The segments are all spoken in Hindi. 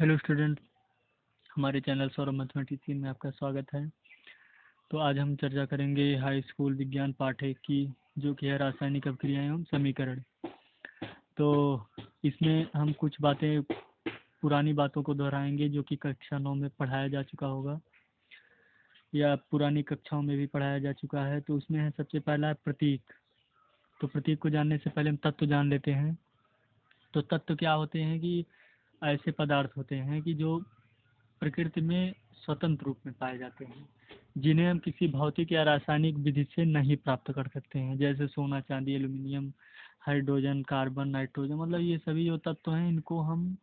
हेलो स्टूडेंट, हमारे चैनल सौरभ मैथमेटिक्स में आपका स्वागत है। तो आज हम चर्चा करेंगे हाई स्कूल विज्ञान पाठ्य की, जो कि है रासायनिक अभिक्रियाएं एवं समीकरण। तो इसमें हम कुछ बातें, पुरानी बातों को दोहराएंगे जो कि कक्षा 9 में पढ़ाया जा चुका होगा या पुरानी कक्षाओं में भी पढ़ाया जा चुका है। तो उसमें है सबसे पहला है प्रतीक। तो प्रतीक को जानने से पहले हम तत्व जान लेते हैं। तो तत्व क्या होते हैं कि ऐसे पदार्थ होते हैं कि जो प्रकृति में स्वतंत्र रूप में पाए जाते हैं, जिन्हें हम किसी भौतिक या रासायनिक विधि से नहीं प्राप्त कर सकते हैं, जैसे सोना, चांदी, एल्यूमिनियम, हाइड्रोजन, कार्बन, नाइट्रोजन। मतलब ये सभी जो तत्व हैं, इनको हम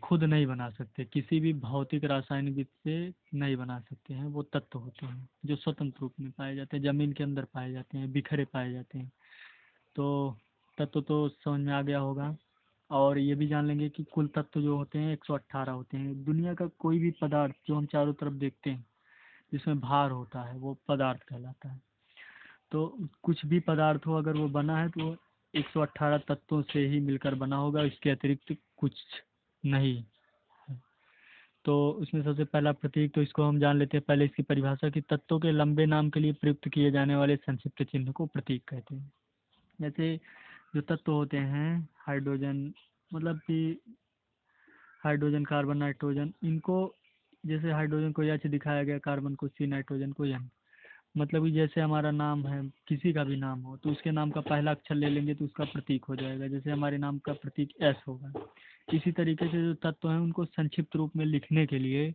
खुद नहीं बना सकते, किसी भी भौतिक रासायनिक विधि से नहीं बना सकते हैं। वो तत्व होते हैं जो स्वतंत्र रूप में पाए जाते हैं, जमीन के अंदर पाए जाते हैं, बिखरे पाए जाते हैं। तो तत्व तो समझ में आ गया होगा। और ये भी जान लेंगे कि कुल तत्व जो होते हैं 118 होते हैं। दुनिया का कोई भी पदार्थ जो हम चारों तरफ देखते हैं जिसमें भार होता है, वो पदार्थ कहलाता है। तो कुछ भी पदार्थ हो, अगर वो बना है तो वो 118 तत्वों से ही मिलकर बना होगा, इसके अतिरिक्त कुछ नहीं है। तो उसमें सबसे पहला प्रतीक, तो इसको हम जान लेते हैं पहले इसकी परिभाषा की। तत्वों के लंबे नाम के लिए प्रयुक्त किए जाने वाले संक्षिप्त चिन्ह को प्रतीक कहते हैं। जैसे जो तत्व होते हैं, हाइड्रोजन, मतलब कि हाइड्रोजन, कार्बन, नाइट्रोजन, इनको जैसे हाइड्रोजन को एच दिखाया गया, कार्बन को सी, नाइट्रोजन को एन। मतलब कि जैसे हमारा नाम है, किसी का भी नाम हो, तो उसके नाम का पहला अक्षर ले लेंगे तो उसका प्रतीक हो जाएगा। जैसे हमारे नाम का प्रतीक एस होगा। इसी तरीके से जो तत्व हैं उनको संक्षिप्त रूप में लिखने के लिए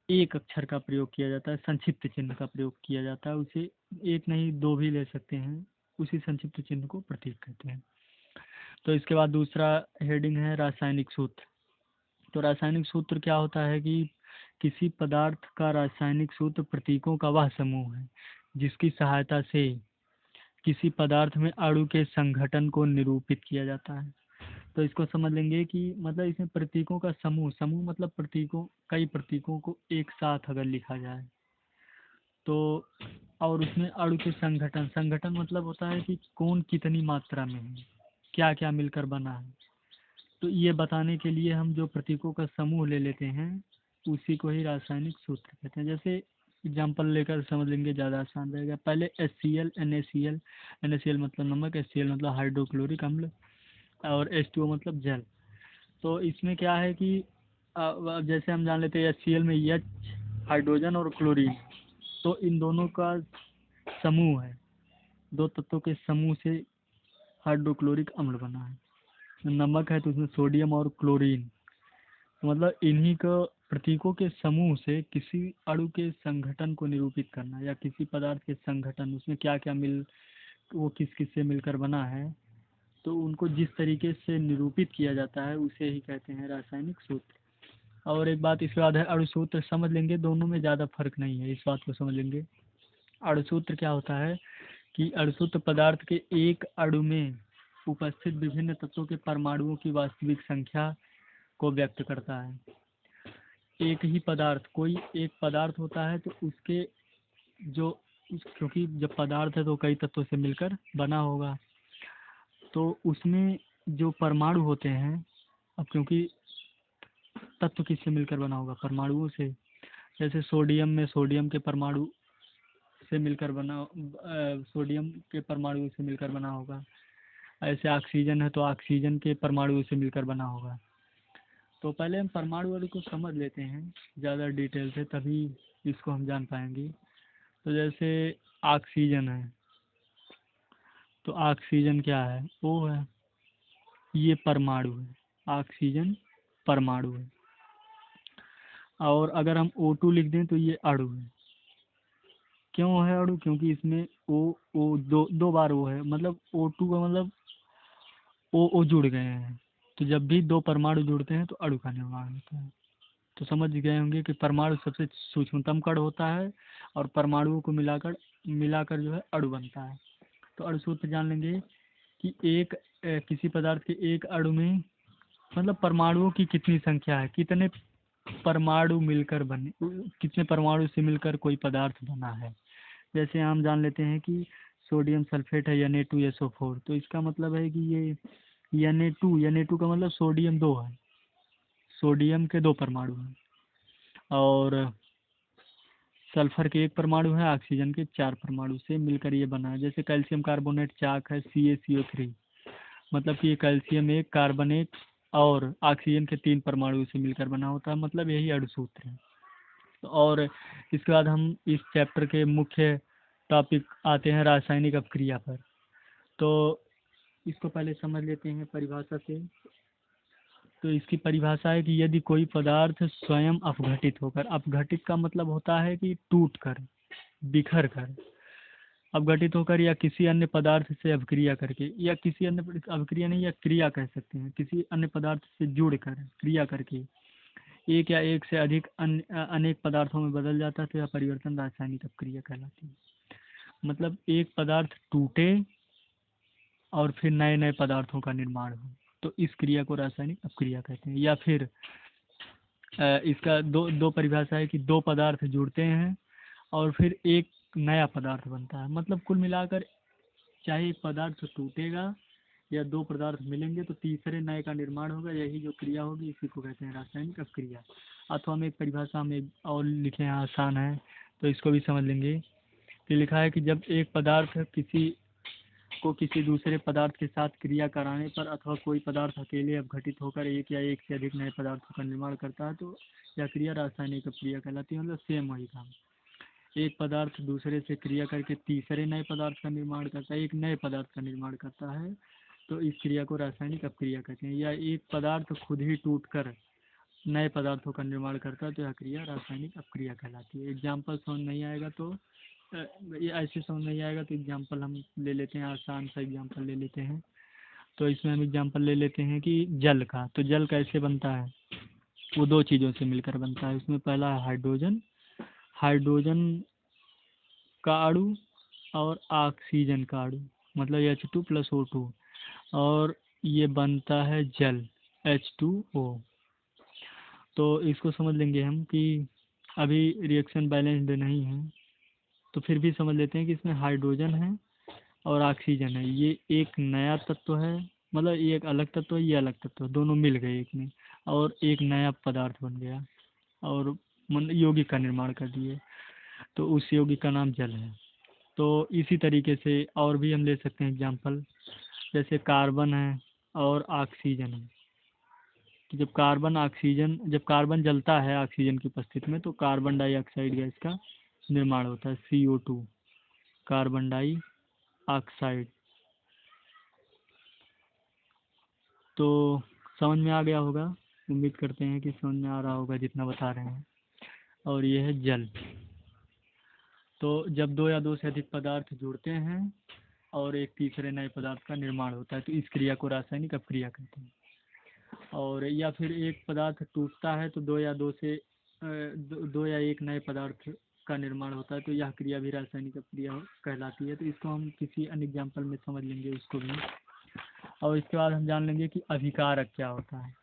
एक अक्षर का प्रयोग किया जाता है, संक्षिप्त चिन्ह का प्रयोग किया जाता है। उसे एक नहीं दो भी ले सकते हैं, उसी संक्षिप्त चिन्ह को प्रतीक कहते हैं। तो इसके बाद दूसरा हेडिंग है रासायनिक सूत्र। तो रासायनिक सूत्र क्या होता है कि किसी पदार्थ का रासायनिक सूत्र प्रतीकों का वह समूह है जिसकी सहायता से किसी पदार्थ में अणु के संघटन को निरूपित किया जाता है। तो इसको समझ लेंगे कि मतलब इसमें प्रतीकों का समूह, समूह मतलब प्रतीकों, कई प्रतीकों को एक साथ अगर लिखा जाए तो, और उसमें अणु के संघटन, संगठन मतलब होता है कि कौन कितनी मात्रा में है, क्या क्या मिलकर बना है। तो ये बताने के लिए हम जो प्रतीकों का समूह ले लेते हैं उसी को ही रासायनिक सूत्र कहते हैं। जैसे एग्जाम्पल लेकर समझ लेंगे, ज़्यादा आसान रहेगा। पहले HCl, NaCl, NaCl मतलब नमक, HCl मतलब हाइड्रोक्लोरिक अम्ल, और H2O मतलब जल। तो इसमें क्या है कि अब जैसे हम जान लेते हैं HCl में H, हाइड्रोजन और क्लोरीन, तो इन दोनों का समूह है, दो तत्वों के समूह से हाइड्रोक्लोरिक अम्ल बना है। नमक है तो उसमें सोडियम और क्लोरीन, तो मतलब इन्हीं का प्रतीकों के समूह से किसी अणु के संगठन को निरूपित करना, या किसी पदार्थ के संगठन, उसमें क्या क्या मिल, वो किस किस से मिलकर बना है, तो उनको जिस तरीके से निरूपित किया जाता है उसे ही कहते हैं रासायनिक सूत्र। और एक बात इसके बाद है अणु सूत्र। समझ लेंगे, दोनों में ज़्यादा फर्क नहीं है, इस बात को समझ लेंगे। अणु सूत्र क्या होता है कि अणु सूत्र पदार्थ के एक अणु में उपस्थित विभिन्न तत्वों के परमाणुओं की वास्तविक संख्या को व्यक्त करता है। एक ही पदार्थ, कोई एक पदार्थ होता है तो उसके जो क्योंकि जब पदार्थ है तो कई तत्वों से मिलकर बना होगा, तो उसमें जो परमाणु होते हैं, अब क्योंकि तत्व किससे मिलकर बना होगा, परमाणुओं से। जैसे सोडियम में सोडियम के परमाणु से मिलकर बना, सोडियम के परमाणु से मिलकर बना होगा। ऐसे ऑक्सीजन है तो ऑक्सीजन के परमाणु से मिलकर बना होगा। तो पहले हम परमाणु वाले को समझ लेते हैं ज़्यादा डिटेल से, तभी इसको हम जान पाएंगे। तो जैसे ऑक्सीजन है, तो ऑक्सीजन क्या है, वो है, ये परमाणु है, ऑक्सीजन परमाणु है। और अगर हम O2 लिख दें तो ये अणु है। क्यों है अणु, क्योंकि इसमें ओ दो दो बार वो है, मतलब O2 का मतलब ओ जुड़ गए हैं। तो जब भी दो परमाणु जुड़ते हैं तो अणु का निर्माण होता है। तो समझ गए होंगे कि परमाणु सबसे सूक्ष्मतम कण होता है और परमाणुओं को मिलाकर मिलाकर जो है अणु बनता है। तो अणु सूत्र जान लेंगे कि एक किसी पदार्थ के एक अणु में मतलब परमाणुओं की कितनी संख्या है, कितने परमाणु मिलकर बने, कितने परमाणु से मिलकर कोई पदार्थ बना है। जैसे हम जान लेते हैं कि सोडियम सल्फेट है Na2SO4, तो इसका मतलब है कि ये Na2 का मतलब सोडियम 2 है, सोडियम के 2 परमाणु हैं और सल्फर के 1 परमाणु है, ऑक्सीजन के 4 परमाणु से मिलकर ये बना है। जैसे कैल्शियम कार्बोनेट चाक है CaCO3, मतलब कि ये कैल्शियम 1, कार्बन 1 और ऑक्सीजन के 3 परमाणु से मिलकर बना होता है, मतलब यही अणुसूत्र है। और इसके बाद हम इस चैप्टर के मुख्य टॉपिक आते हैं रासायनिक अपक्रिया पर। तो इसको पहले समझ लेते हैं परिभाषा से। तो इसकी परिभाषा है कि यदि कोई पदार्थ स्वयं अपघटित होकर, अपघटित का मतलब होता है कि टूट कर, बिखर कर, अपघटित होकर या किसी अन्य पदार्थ से अभिक्रिया करके, या किसी अन्य अभिक्रिया नहीं या क्रिया कह सकते हैं, किसी अन्य पदार्थ से जुड़कर क्रिया करके एक या एक से अधिक अनेक पदार्थों में बदल जाता है तो यह परिवर्तन रासायनिक अपक्रिया कहलाती है। मतलब एक पदार्थ टूटे और फिर नए नए पदार्थों का निर्माण हो, तो इस क्रिया को रासायनिक अपक्रिया कहते हैं। या फिर इसका दो परिभाषा है कि 2 पदार्थ जुड़ते हैं और फिर एक नया पदार्थ बनता है। मतलब कुल मिलाकर चाहे एक पदार्थ टूटेगा या 2 पदार्थ मिलेंगे तो तीसरे नए का निर्माण होगा, यही जो क्रिया होगी इसी को कहते हैं रासायनिक अपक्रिया। अथवा हम एक परिभाषा हम एक और लिखे हैं, आसान है तो इसको भी समझ लेंगे कि लिखा है कि जब एक पदार्थ किसी दूसरे पदार्थ के साथ क्रिया कराने पर अथवा कोई पदार्थ अकेले अपघटित होकर एक या एक से अधिक नए पदार्थों का निर्माण करता है तो यह क्रिया रासायनिक अपक्रिया कहलाती है। मतलब सेम वही काम, एक पदार्थ दूसरे से क्रिया करके तीसरे नए पदार्थ का निर्माण करता है, एक नए पदार्थ का निर्माण करता है, तो इस क्रिया को रासायनिक अपक्रिया कहते हैं। या एक पदार्थ खुद ही टूटकर नए पदार्थों का निर्माण करता है तो यह क्रिया रासायनिक अपक्रिया कहलाती है। एग्जाम्पल समझ नहीं आएगा तो ये ऐसे समझ नहीं आएगा तो एग्जाम्पल हम ले लेते हैं, आसान सा एग्जाम्पल ले लेते हैं। तो इसमें हम एग्जाम्पल ले लेते हैं कि जल का। तो जल कैसे बनता है, वो 2 चीज़ों से मिलकर बनता है। उसमें पहला है हाइड्रोजन, हाइड्रोजन का अणु और ऑक्सीजन का अणु, मतलब H2 + O2, और ये बनता है जल H2O। तो इसको समझ लेंगे हम कि अभी रिएक्शन बैलेंस्ड नहीं है तो फिर भी समझ लेते हैं कि इसमें हाइड्रोजन है और ऑक्सीजन है, ये एक नया तत्व है, मतलब ये एक अलग तत्व है, ये अलग तत्व है, दोनों मिल गए एक में और एक नया पदार्थ बन गया और यौगिक का निर्माण कर दिए, तो उस यौगिक का नाम जल है। तो इसी तरीके से और भी हम ले सकते हैं एग्जाम्पल, जैसे कार्बन है और ऑक्सीजन है। तो जब कार्बन जलता है ऑक्सीजन की उपस्थिति में तो कार्बन डाइऑक्साइड गैस का निर्माण होता है, CO2, कार्बन डाइऑक्साइड। तो समझ में आ गया होगा, उम्मीद करते हैं कि समझ में आ रहा होगा जितना बता रहे हैं। और ये है जल। तो जब 2 या 2 से अधिक पदार्थ जुड़ते हैं और एक तीसरे नए पदार्थ का निर्माण होता है तो इस क्रिया को रासायनिक अपक्रिया कहते हैं। और या फिर एक पदार्थ टूटता है तो 2 या 1 नए पदार्थ का निर्माण होता है तो यह क्रिया भी रासायनिक अपक्रिया कहलाती है। तो इसको हम किसी अन्य एग्जाम्पल में समझ लेंगे उसको भी। और इसके बाद हम जान लेंगे कि अभिकारक क्या होता है।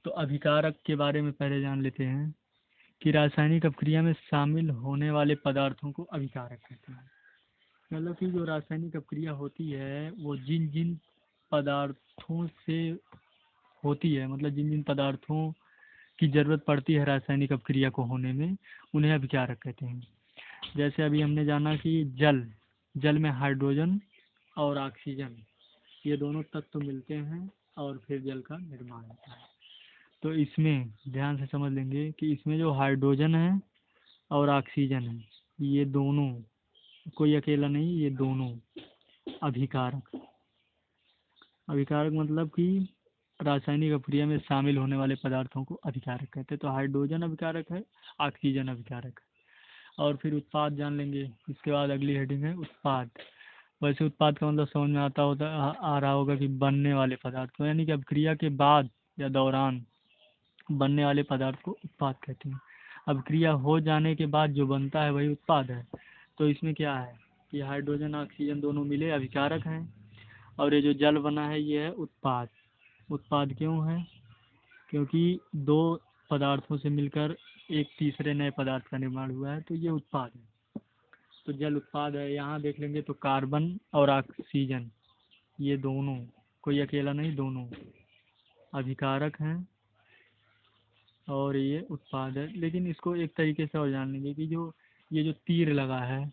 तो अभिकारक के बारे में पहले जान लेते हैं कि रासायनिक अपक्रिया में शामिल होने वाले पदार्थों को अभिकारक कहते हैं। मतलब कि जो रासायनिक अपक्रिया होती है वो जिन जिन पदार्थों से होती है, मतलब जिन जिन पदार्थों की ज़रूरत पड़ती है रासायनिक अपक्रिया को होने में, उन्हें अभिकारक कहते हैं। जैसे अभी हमने जाना कि जल में हाइड्रोजन और ऑक्सीजन ये दोनों तत्व मिलते हैं और फिर जल का निर्माण होता है। तो इसमें ध्यान से समझ लेंगे कि इसमें जो हाइड्रोजन है और ऑक्सीजन है ये दोनों, कोई अकेला नहीं, ये दोनों अभिकारक। अभिकारक मतलब कि रासायनिक अपक्रिया में शामिल होने वाले पदार्थों को अभिकारक कहते हैं। तो हाइड्रोजन अभिकारक है, ऑक्सीजन अभिकारक है। और फिर उत्पाद जान लेंगे। इसके बाद अगली हेडिंग है उत्पाद। वैसे उत्पाद का मतलब समझ में आ रहा होगा कि बनने वाले पदार्थ को, यानी कि अपक्रिया के बाद या दौरान बनने वाले पदार्थ को उत्पाद कहते हैं। अपक्रिया हो जाने के बाद जो बनता है वही उत्पाद है। तो इसमें क्या है कि हाइड्रोजन ऑक्सीजन दोनों मिले अभिकारक हैं और ये जो जल बना है ये है उत्पाद। उत्पाद क्यों है, क्योंकि 2 पदार्थों से मिलकर एक तीसरे नए पदार्थ का निर्माण हुआ है तो ये उत्पाद है। तो जल उत्पाद है। यहाँ देख लेंगे तो कार्बन और ऑक्सीजन ये दोनों, कोई अकेला नहीं, दोनों अभिकारक हैं और ये उत्पाद है। लेकिन इसको एक तरीके से और जान लेंगे कि जो ये जो तीर लगा है,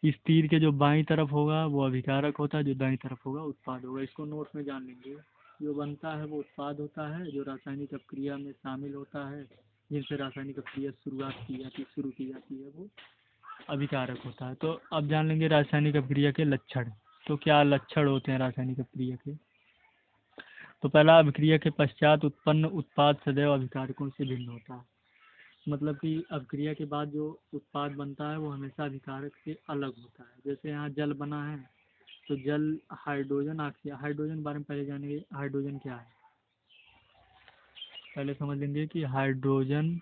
इस तीर के जो बाईं तरफ होगा वो अभिकारक होता है, जो दाईं तरफ होगा उत्पाद होगा। इसको नोट में जान लेंगे। जो बनता है वो उत्पाद होता है, जो रासायनिक अपक्रिया में शामिल होता है, जिनसे रासायनिक अपक्रिया शुरू की जाती है वो अभिकारक होता है। तो अब जान लेंगे रासायनिक अपक्रिया के लक्षण। तो क्या लक्षण होते हैं रासायनिक अपक्रिया के? तो पहला, अभिक्रिया के पश्चात उत्पन्न उत्पाद सदैव अभिकारकों से भिन्न होता है। मतलब कि अभिक्रिया के बाद जो उत्पाद बनता है वो हमेशा अभिकारक से अलग होता है। जैसे यहाँ जल बना है तो जल हाइड्रोजन हाइड्रोजन बारे में पहले जानेंगे। हाइड्रोजन क्या है पहले समझ लेंगे कि हाइड्रोजन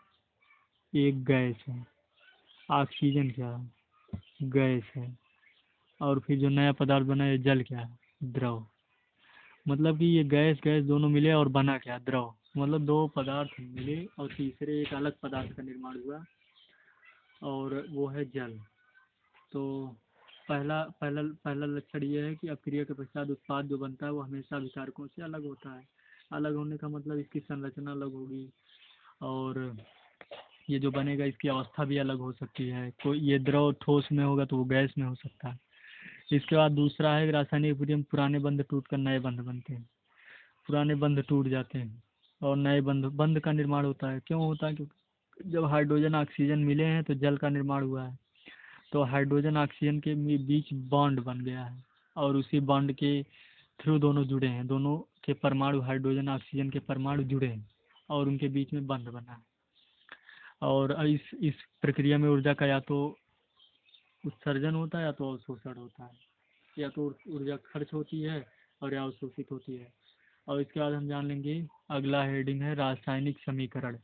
एक गैस है। ऑक्सीजन क्या है? गैस है। और फिर जो नया पदार्थ बना है जल क्या है? द्रव। मतलब कि ये गैस गैस दोनों मिले और बना क्या? द्रव। मतलब दो पदार्थ मिले और तीसरे एक अलग पदार्थ का निर्माण हुआ और वो है जल। तो पहला पहला पहला लक्षण ये है कि अपक्रिया के पश्चात उत्पाद जो बनता है वो हमेशा अभिकारकों से अलग होता है। अलग होने का मतलब इसकी संरचना अलग होगी और ये जो बनेगा इसकी अवस्था भी अलग हो सकती है। कोई ये द्रव ठोस में होगा तो वो गैस में हो सकता है। इसके बाद दूसरा है कि रासायनिक अपक्रिया में पुराने बंध टूट कर नए बंध बनते हैं। पुराने बंध टूट जाते हैं और नए बंध बंध का निर्माण होता है। क्यों होता है? क्योंकि जब हाइड्रोजन ऑक्सीजन मिले हैं तो जल का निर्माण हुआ है। तो हाइड्रोजन ऑक्सीजन के बीच बॉन्ड बन गया है और उसी बॉन्ड के थ्रू दोनों जुड़े हैं। दोनों के परमाणु, हाइड्रोजन ऑक्सीजन के परमाणु जुड़े हैं और उनके बीच में बंध बना है। और इस प्रक्रिया में ऊर्जा का या तो उत्सर्जन होता है या तो अवशोषण होता है। या तो ऊर्जा खर्च होती है और या अवशोषित होती है। और इसके बाद हम जान लेंगे, अगला हेडिंग है रासायनिक समीकरण।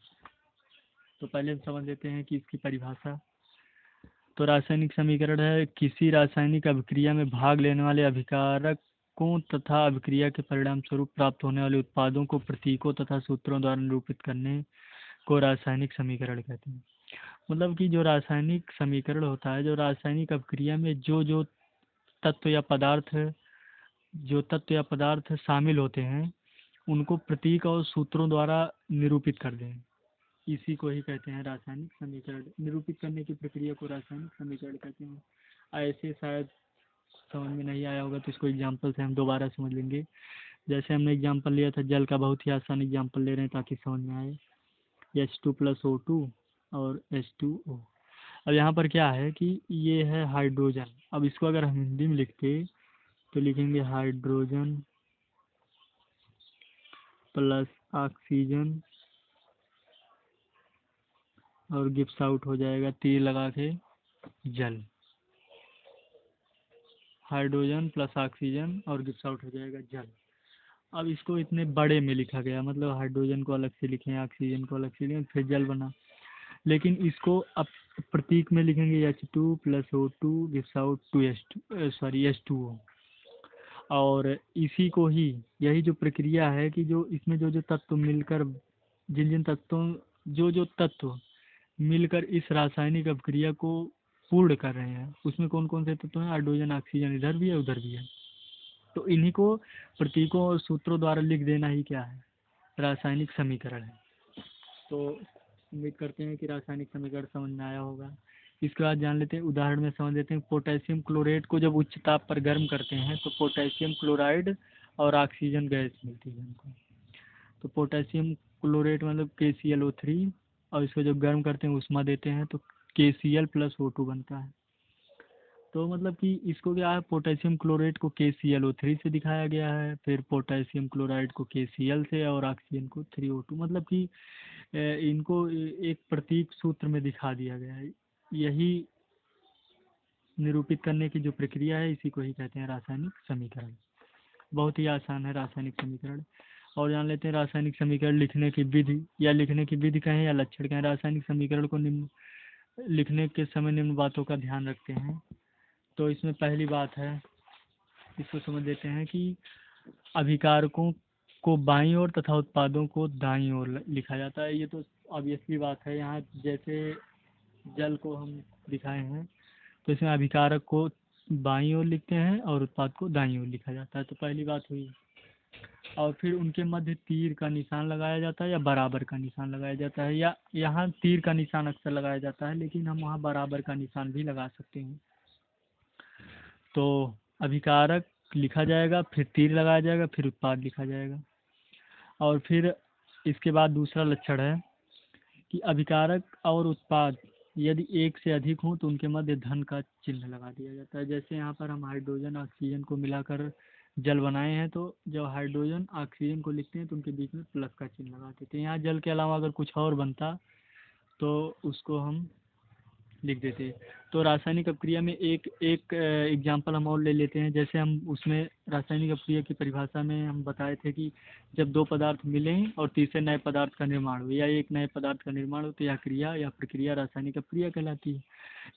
तो पहले हम समझ लेते हैं कि इसकी परिभाषा। तो रासायनिक समीकरण है किसी रासायनिक अभिक्रिया में भाग लेने वाले अभिकारकों तथा अभिक्रिया के परिणाम स्वरूप प्राप्त होने वाले उत्पादों को प्रतीकों तथा सूत्रों द्वारा निरूपित करने को रासायनिक समीकरण कहते हैं। मतलब कि जो रासायनिक समीकरण होता है, जो रासायनिक अभिक्रिया में जो तत्व या पदार्थ शामिल होते हैं उनको प्रतीक और सूत्रों द्वारा निरूपित कर दें, इसी को ही कहते हैं रासायनिक समीकरण। निरूपित करने की प्रक्रिया को रासायनिक समीकरण कहते हैं। ऐसे शायद समझ में नहीं आया होगा तो इसको एग्जाम्पल से हम दोबारा समझ लेंगे। जैसे हमने एग्जाम्पल लिया था जल का, बहुत ही आसान एग्जाम्पल ले रहे हैं ताकि समझ में आए। H2+O2 और H2O। अब यहाँ पर क्या है कि ये है हाइड्रोजन। अब इसको अगर हम हिंदी में लिखते तो लिखेंगे हाइड्रोजन प्लस ऑक्सीजन और गिव्स आउट हो जाएगा तीर लगा के जल। हाइड्रोजन प्लस ऑक्सीजन और गिव्स आउट हो जाएगा जल। अब इसको इतने बड़े में लिखा गया, मतलब हाइड्रोजन को अलग से लिखें, ऑक्सीजन को अलग से लिखें, फिर जल बना। लेकिन इसको अब प्रतीक में लिखेंगे H2+O2 गिव्स आउट 2 H2O। और इसी को ही, यही जो प्रक्रिया है कि जो इसमें जो जो तत्व मिलकर, जिन जिन तत्वों जो तत्व मिलकर इस रासायनिक अभिक्रिया को पूर्ण कर रहे हैं उसमें कौन कौन से तत्व हैं? हाइड्रोजन ऑक्सीजन इधर भी है उधर भी है। तो इन्हीं को प्रतीकों और सूत्रों द्वारा लिख देना ही क्या है? रासायनिक समीकरण है। तो उम्मीद करते हैं कि रासायनिक समीकरण समझ में आया होगा। इसके बाद जान लेते हैं, उदाहरण में समझ लेते हैं। पोटेशियम क्लोराइड को जब उच्च ताप पर गर्म करते हैं तो पोटेशियम क्लोराइड और ऑक्सीजन गैस मिलती है हमको। तो पोटेशियम क्लोराइड मतलब KClO3, और इसको जब गर्म करते हैं उष्मा देते हैं तो KCl+O2 बनता है। तो मतलब कि इसको क्या है, पोटेशियम क्लोराइड को KClO3 से दिखाया गया है, फिर पोटेशियम क्लोराइड को KCl से और ऑक्सीजन को 3O2। मतलब कि इनको एक प्रतीक सूत्र में दिखा दिया गया है। यही निरूपित करने की जो प्रक्रिया है इसी को ही कहते हैं रासायनिक समीकरण। बहुत ही आसान है रासायनिक समीकरण। और जान लेते हैं रासायनिक समीकरण लिखने की विधि, या लिखने की विधि कहें या लक्षण कहें। रासायनिक समीकरण को लिखने के समय निम्न बातों का ध्यान रखते हैं। तो इसमें पहली बात है, इसको समझ लेते हैं कि अभिकारकों को बाईं ओर तथा उत्पादों को दाईं ओर लिखा जाता है। ये तो ऑब्वियसली बात है। यहाँ जैसे जल को हम दिखाए हैं तो इसमें अभिकारक को बाईं ओर लिखते हैं और उत्पाद को दाईं ओर लिखा जाता है। तो पहली बात हुई। और फिर उनके मध्य तीर का निशान लगाया जाता है या बराबर का निशान लगाया जाता है, या यहाँ तीर का निशान अक्सर लगाया जाता है, लेकिन हम वहाँ बराबर का निशान भी लगा सकते हैं। तो अभिकारक लिखा जाएगा, फिर तीर लगाया जाएगा, फिर उत्पाद लिखा जाएगा। और फिर इसके बाद दूसरा लक्षण है कि अभिकारक और उत्पाद यदि एक से अधिक हों तो उनके मध्य धन का चिन्ह लगा दिया जाता है। जैसे यहाँ पर हम हाइड्रोजन ऑक्सीजन को मिलाकर जल बनाए हैं, तो जब हाइड्रोजन ऑक्सीजन को लिखते हैं तो उनके बीच में प्लस का चिन्ह लगा देते हैं। यहाँ जल के अलावा अगर कुछ और बनता तो उसको हम लिख देते हैं। तो रासायनिक अपक्रिया में एक एक एग्जाम्पल हम और ले लेते हैं। जैसे हम उसमें रासायनिक अपक्रिया की परिभाषा में हम बताए थे कि जब दो पदार्थ मिलें और तीसरे नए पदार्थ का निर्माण हो या एक नए पदार्थ का निर्माण हो तो यह क्रिया या प्रक्रिया रासायनिक अपक्रिया कहलाती है।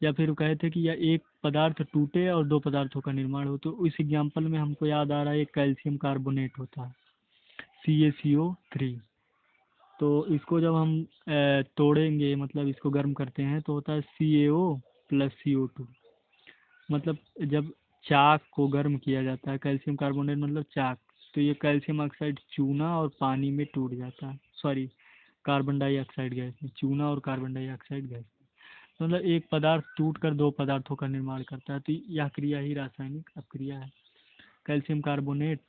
या फिर वो कहे थे कि यह एक पदार्थ टूटे और दो पदार्थों का निर्माण हो, तो इस एग्जाम्पल में हमको याद आ रहा है एक कैल्शियम कार्बोनेट होता है CaCO3। तो इसको जब हम तोड़ेंगे, मतलब इसको गर्म करते हैं, तो होता है CaO प्लस CO2। मतलब जब चाक को गर्म किया जाता है, कैल्शियम कार्बोनेट मतलब चाक, तो ये कैल्शियम ऑक्साइड चूना और पानी में टूट जाता है, सॉरी कार्बन डाइऑक्साइड गैस में, चूना और कार्बन डाइऑक्साइड गैस में। तो मतलब एक पदार्थ टूट कर दो पदार्थों का निर्माण करता है, तो यह क्रिया ही रासायनिक अपक्रिया है। कैल्शियम कार्बोनेट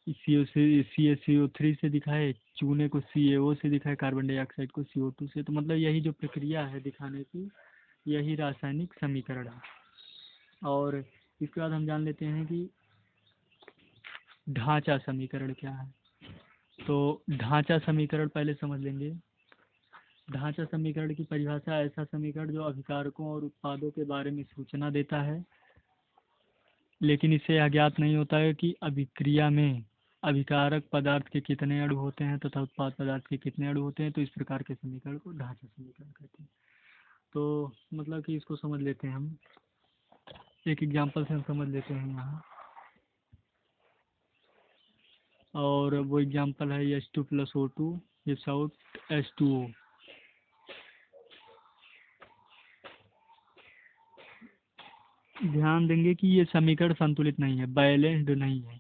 CaCO3 से दिखाए, चूने को CaO से दिखाए, कार्बन डाइऑक्साइड को CO2 से। तो मतलब यही जो प्रक्रिया है दिखाने की, यही रासायनिक समीकरण है। और इसके बाद हम जान लेते हैं कि ढांचा समीकरण क्या है। तो ढांचा समीकरण पहले समझ लेंगे। ढांचा समीकरण की परिभाषा ऐसा समीकरण जो अभिकारकों और उत्पादों के बारे में सूचना देता है, लेकिन इससे यह ज्ञात नहीं होता है कि अभिक्रिया में अभिकारक पदार्थ के कितने अणु होते हैं तथा उत्पाद पदार्थ के कितने अणु होते हैं। तो इस प्रकार के समीकरण को ढांचा समीकरण कहते हैं। तो मतलब कि इसको समझ लेते हैं हम, एक एग्जांपल से हम समझ लेते हैं यहाँ। और वो एग्जांपल है H2 plus O2 gives out H2O। ध्यान देंगे कि ये समीकरण संतुलित नहीं है, बैलेंस्ड नहीं है।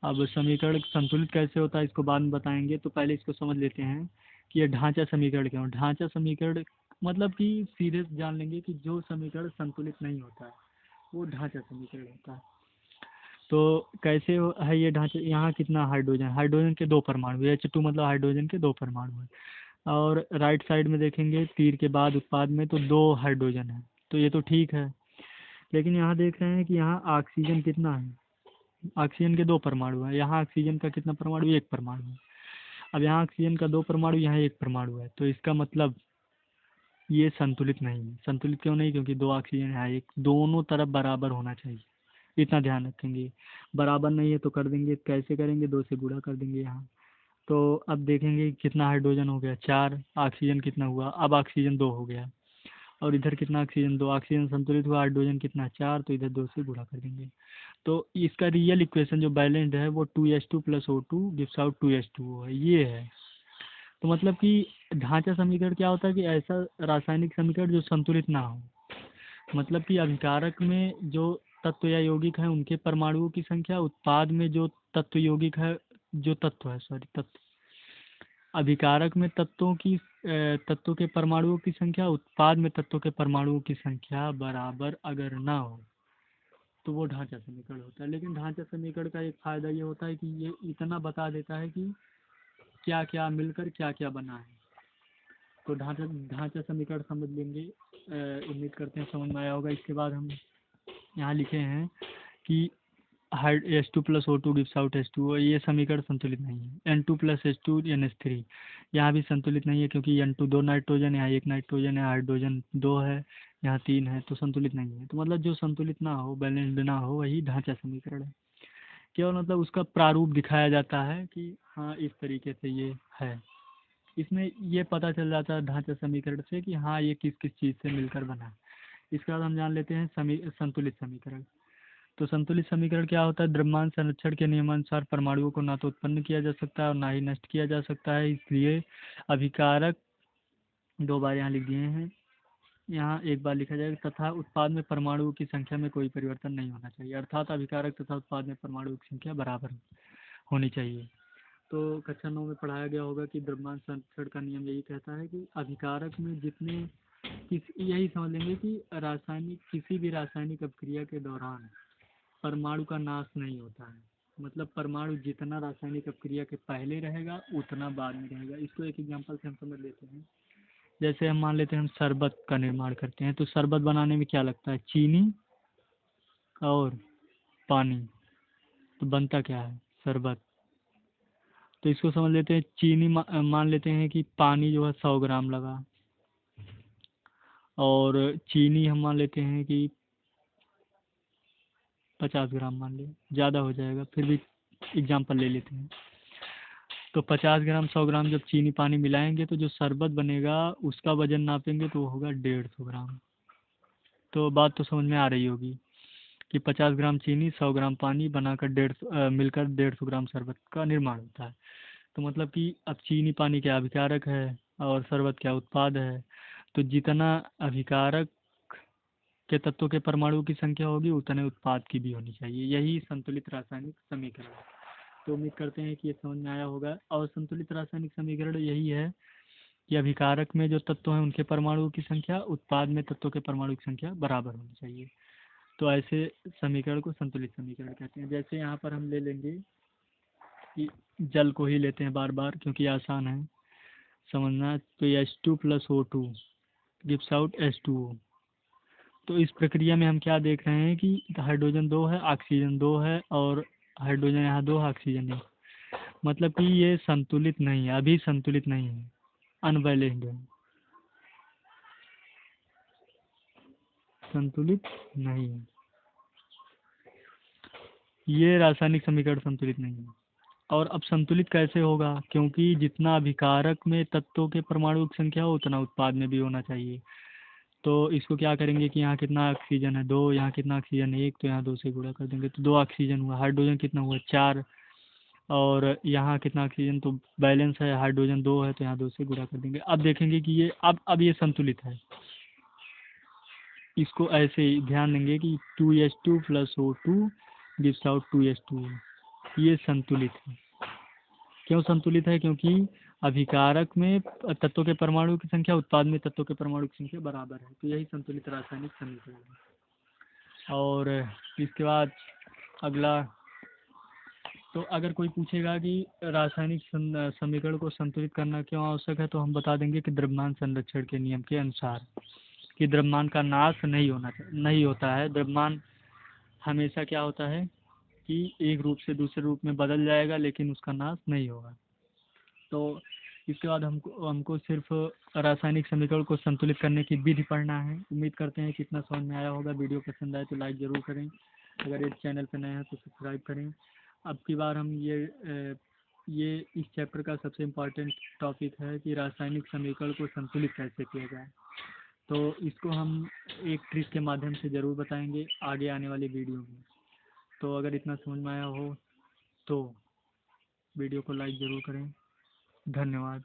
अब समीकरण संतुलित कैसे होता है इसको बाद में बताएंगे, तो पहले इसको समझ लेते हैं कि ये ढांचा समीकरण क्यों। ढांचा समीकरण मतलब कि सीधे जान लेंगे कि जो समीकरण संतुलित नहीं होता है वो ढांचा समीकरण होता है। तो कैसे है ये ढांचा, यहाँ कितना हाइड्रोजन, हाइड्रोजन के दो परमाणु, H2 मतलब हाइड्रोजन के दो परमाणु हैं। और राइट साइड में देखेंगे तीर के बाद उत्पाद में तो दो हाइड्रोजन है, तो ये तो ठीक है। लेकिन यहाँ देख रहे हैं कि यहाँ ऑक्सीजन कितना है, ऑक्सीजन के दो परमाणु है, यहाँ ऑक्सीजन का कितना परमाणु, एक परमाणु है। अब यहाँ ऑक्सीजन का दो परमाणु, यहाँ एक परमाणु है, तो इसका मतलब ये संतुलित नहीं है। संतुलित क्यों नहीं, क्योंकि दो ऑक्सीजन है, एक दोनों तरफ बराबर होना चाहिए, इतना ध्यान रखेंगे। बराबर नहीं है तो कर देंगे, कैसे करेंगे, दो से गुणा कर देंगे यहाँ। तो अब देखेंगे कितना हाइड्रोजन हो गया, चार, ऑक्सीजन कितना हुआ, अब ऑक्सीजन दो हो गया, और इधर कितना ऑक्सीजन दो, ऑक्सीजन संतुलित हुआ, हाइड्रोजन कितना चार, तो इधर दो से गुणा कर देंगे। तो इसका रियल इक्वेशन जो बैलेंस्ड है वो 2H2 plus O2 gives out 2H2O है, ये है। तो मतलब कि ढांचा समीकरण क्या होता है कि ऐसा रासायनिक समीकरण जो संतुलित ना हो। मतलब कि अभिकारक में जो तत्व या यौगिक है उनके परमाणुओं की संख्या, उत्पाद में जो तत्व यौगिक है, जो तत्व है, सॉरी तत्व, अभिकारक में तत्वों के परमाणुओं की संख्या, उत्पाद में तत्वों के परमाणुओं की संख्या बराबर अगर ना हो तो वो ढांचा समीकरण होता है। लेकिन ढांचा समीकरण का एक फायदा ये होता है कि ये इतना बता देता है कि क्या क्या मिलकर क्या क्या बना है। तो ढांचा ढांचा समीकरण समझ लेंगे, उम्मीद करते हैं समझ में आया होगा। इसके बाद हम यहाँ लिखे हैं कि H2 plus O2 gives out H2O, ये समीकरण संतुलित नहीं है। N2 प्लस H2 NH3 यहाँ भी संतुलित नहीं है, क्योंकि N2 दो नाइट्रोजन, यहाँ एक नाइट्रोजन है, हाइड्रोजन दो है, यहाँ तीन है, तो संतुलित नहीं है। तो मतलब जो संतुलित ना हो, बैलेंस्ड ना हो, वही ढांचा समीकरण है। केवल मतलब उसका प्रारूप दिखाया जाता है कि हाँ इस तरीके से ये है। इसमें ये पता चल जाता है ढांचा समीकरण से कि हाँ ये किस किस चीज़ से मिलकर बना है। इसके बाद हम जान लेते हैं संतुलित समीकरण। तो संतुलित समीकरण क्या होता है, द्रव्यमान संरक्षण के नियमानुसार परमाणुओं को ना तो उत्पन्न किया जा सकता है और ना ही नष्ट किया जा सकता है। इसलिए अभिकारक, दो बार यहाँ लिख दिए हैं, यहाँ एक बार लिखा जाएगा, तथा उत्पाद में परमाणुओं की संख्या में कोई परिवर्तन नहीं होना चाहिए। अर्थात अभिकारक तथा उत्पाद में परमाणुओं की संख्या बराबर हो। होनी चाहिए। तो कक्षा 9 में पढ़ाया गया होगा कि द्रव्यमान संरक्षण का नियम यही कहता है कि अभिकारक में जितने यही समझ लेंगे कि किसी भी रासायनिक अभिक्रिया के दौरान परमाणु का नाश नहीं होता है। मतलब परमाणु जितना रासायनिक अभिक्रिया के पहले रहेगा उतना बाद में रहेगा। इसको एक एग्जांपल से हम समझ लेते हैं। जैसे हम मान लेते हैं हम शरबत का निर्माण करते हैं, तो शरबत बनाने में क्या लगता है, चीनी और पानी, तो बनता क्या है, शरबत। तो इसको समझ लेते हैं, चीनी मान लेते हैं कि पानी जो है 100 ग्राम लगा, और चीनी हम मान लेते हैं कि 50 ग्राम मान लें, ज़्यादा हो जाएगा, फिर भी एग्जाम्पल ले लेते हैं। तो 50 ग्राम 100 ग्राम जब चीनी पानी मिलाएंगे तो जो शरबत बनेगा उसका वजन नापेंगे तो वो होगा 150 ग्राम। तो बात तो समझ में आ रही होगी कि 50 ग्राम चीनी 100 ग्राम पानी बनाकर मिलकर 150 ग्राम शरबत का निर्माण होता है। तो मतलब कि अब चीनी पानी क्या अभिकारक है और शरबत क्या उत्पाद है। तो जितना अभिकारक के तत्वों के परमाणु की संख्या होगी उतने उत्पाद की भी होनी चाहिए। यही संतुलित रासायनिक समीकरण है। तो उम्मीद करते हैं कि ये समझ में आया होगा। और संतुलित रासायनिक समीकरण यही है कि अभिकारक में जो तत्व हैं उनके परमाणुओं की संख्या उत्पाद में तत्वों के परमाणु की संख्या बराबर होनी चाहिए। तो ऐसे समीकरण को संतुलित समीकरण कहते हैं। जैसे यहाँ पर हम ले लेंगे कि जल को ही लेते हैं बार बार क्योंकि आसान है समझना। तो H2+O2 गिव्स आउट H2O। तो इस प्रक्रिया में हम क्या देख रहे हैं कि हाइड्रोजन 2 है, ऑक्सीजन 2 है, और हाइड्रोजन यहाँ 2 ऑक्सीजन 1। मतलब कि ये संतुलित नहीं है, अभी संतुलित नहीं है, अनबैलेंस्ड है, संतुलित नहीं है। ये रासायनिक समीकरण संतुलित नहीं है। और अब संतुलित कैसे होगा, क्योंकि जितना अभिकारक में तत्वों के परमाणु की संख्या हो उतना उत्पाद में भी होना चाहिए। तो इसको क्या करेंगे कि यहाँ कितना ऑक्सीजन है 2, यहाँ कितना ऑक्सीजन है 1, तो यहाँ 2 से गुणा कर देंगे तो 2 ऑक्सीजन हुआ। हाइड्रोजन कितना हुआ 4, और यहाँ कितना ऑक्सीजन, तो बैलेंस है, हाइड्रोजन 2 है तो यहाँ 2 से गुणा कर देंगे। अब देखेंगे कि ये अब ये संतुलित है। इसको ऐसे ही ध्यान देंगे कि 2H2+O2 गिव्स आउट 2H2। ये संतुलित है। क्यों संतुलित है, क्योंकि अभिकारक में तत्वों के परमाणु की संख्या उत्पाद में तत्वों के परमाणु की संख्या बराबर है। तो यही संतुलित रासायनिक समीकरण है। और इसके बाद अगला, तो अगर कोई पूछेगा कि रासायनिक समीकरण को संतुलित करना क्यों आवश्यक है, तो हम बता देंगे कि द्रव्यमान संरक्षण के नियम के अनुसार कि द्रव्यमान का नाश नहीं होता है। द्रव्यमान हमेशा क्या होता है कि एक रूप से दूसरे रूप में बदल जाएगा लेकिन उसका नाश नहीं होगा। तो इसके बाद हमको सिर्फ रासायनिक समीकरण को संतुलित करने की विधि पढ़ना है। उम्मीद करते हैं कि इतना समझ में आया होगा। वीडियो पसंद आए तो लाइक ज़रूर करें, अगर इस चैनल पर नए हैं तो सब्सक्राइब करें। अब की बार हम ये इस चैप्टर का सबसे इम्पोर्टेंट टॉपिक है कि रासायनिक समीकरण को संतुलित कैसे किया जाए। तो इसको हम एक ट्रिक के माध्यम से ज़रूर बताएंगे आगे आने वाली वीडियो में। तो अगर इतना समझ में आया हो तो वीडियो को लाइक ज़रूर करें। धन्यवाद।